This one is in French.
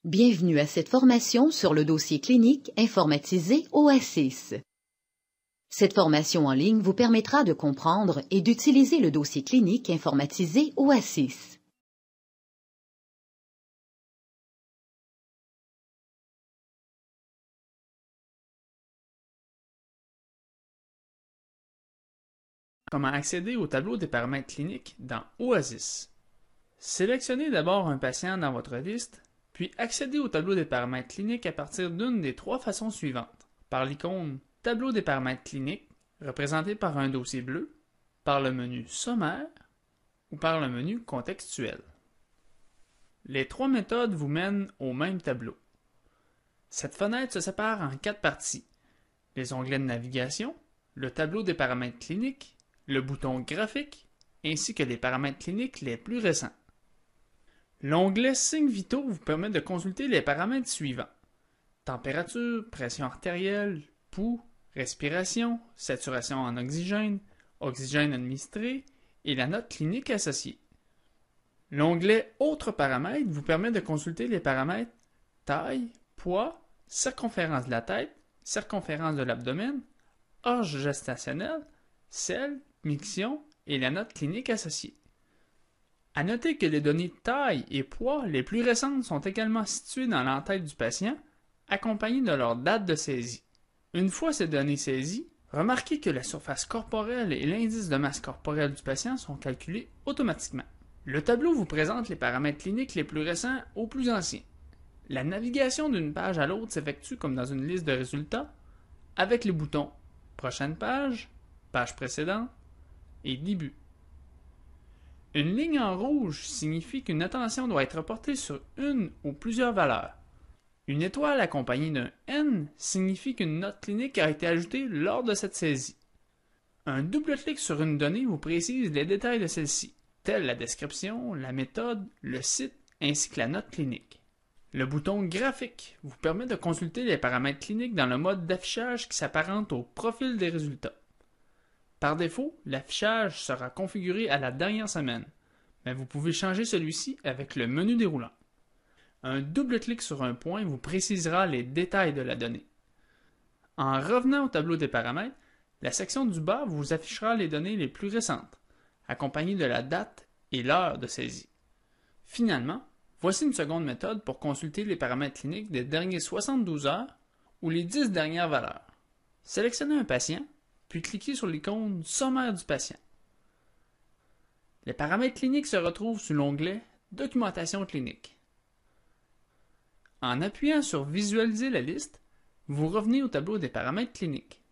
Bienvenue à cette formation sur le dossier clinique informatisé OASIS. Cette formation en ligne vous permettra de comprendre et d'utiliser le dossier clinique informatisé OASIS. Comment accéder au tableau des paramètres cliniques dans OASIS. Sélectionnez d'abord un patient dans votre liste, puis accédez au tableau des paramètres cliniques à partir d'une des trois façons suivantes. Par l'icône « Tableau des paramètres cliniques » représenté par un dossier bleu, par le menu « Sommaire » ou par le menu « Contextuel ». Les trois méthodes vous mènent au même tableau. Cette fenêtre se sépare en quatre parties: les onglets de navigation, le tableau des paramètres cliniques, le bouton graphique, ainsi que les paramètres cliniques les plus récents. L'onglet Signes vitaux vous permet de consulter les paramètres suivants: température, pression artérielle, pouls, respiration, saturation en oxygène, oxygène administré et la note clinique associée. L'onglet Autres paramètres vous permet de consulter les paramètres taille, poids, circonférence de la tête, circonférence de l'abdomen, âge gestationnel, sel, miction et la note clinique associée. À noter que les données taille et poids les plus récentes sont également situées dans l'entête du patient, accompagnées de leur date de saisie. Une fois ces données saisies, remarquez que la surface corporelle et l'indice de masse corporelle du patient sont calculés automatiquement. Le tableau vous présente les paramètres cliniques les plus récents aux plus anciens. La navigation d'une page à l'autre s'effectue comme dans une liste de résultats, avec les boutons « Prochaine page »,« Page précédente » et « Début ». Une ligne en rouge signifie qu'une attention doit être portée sur une ou plusieurs valeurs. Une étoile accompagnée d'un N signifie qu'une note clinique a été ajoutée lors de cette saisie. Un double clic sur une donnée vous précise les détails de celle-ci, tels la description, la méthode, le site ainsi que la note clinique. Le bouton graphique vous permet de consulter les paramètres cliniques dans le mode d'affichage qui s'apparente au profil des résultats. Par défaut, l'affichage sera configuré à la dernière semaine, mais vous pouvez changer celui-ci avec le menu déroulant. Un double clic sur un point vous précisera les détails de la donnée. En revenant au tableau des paramètres, la section du bas vous affichera les données les plus récentes, accompagnées de la date et l'heure de saisie. Finalement, voici une seconde méthode pour consulter les paramètres cliniques des dernières 72 heures ou les 10 dernières valeurs. Sélectionnez un patient, puis cliquez sur l'icône « Sommaire du patient ». Les paramètres cliniques se retrouvent sous l'onglet « Documentation clinique ». En appuyant sur « Visualiser la liste », vous revenez au tableau des paramètres cliniques.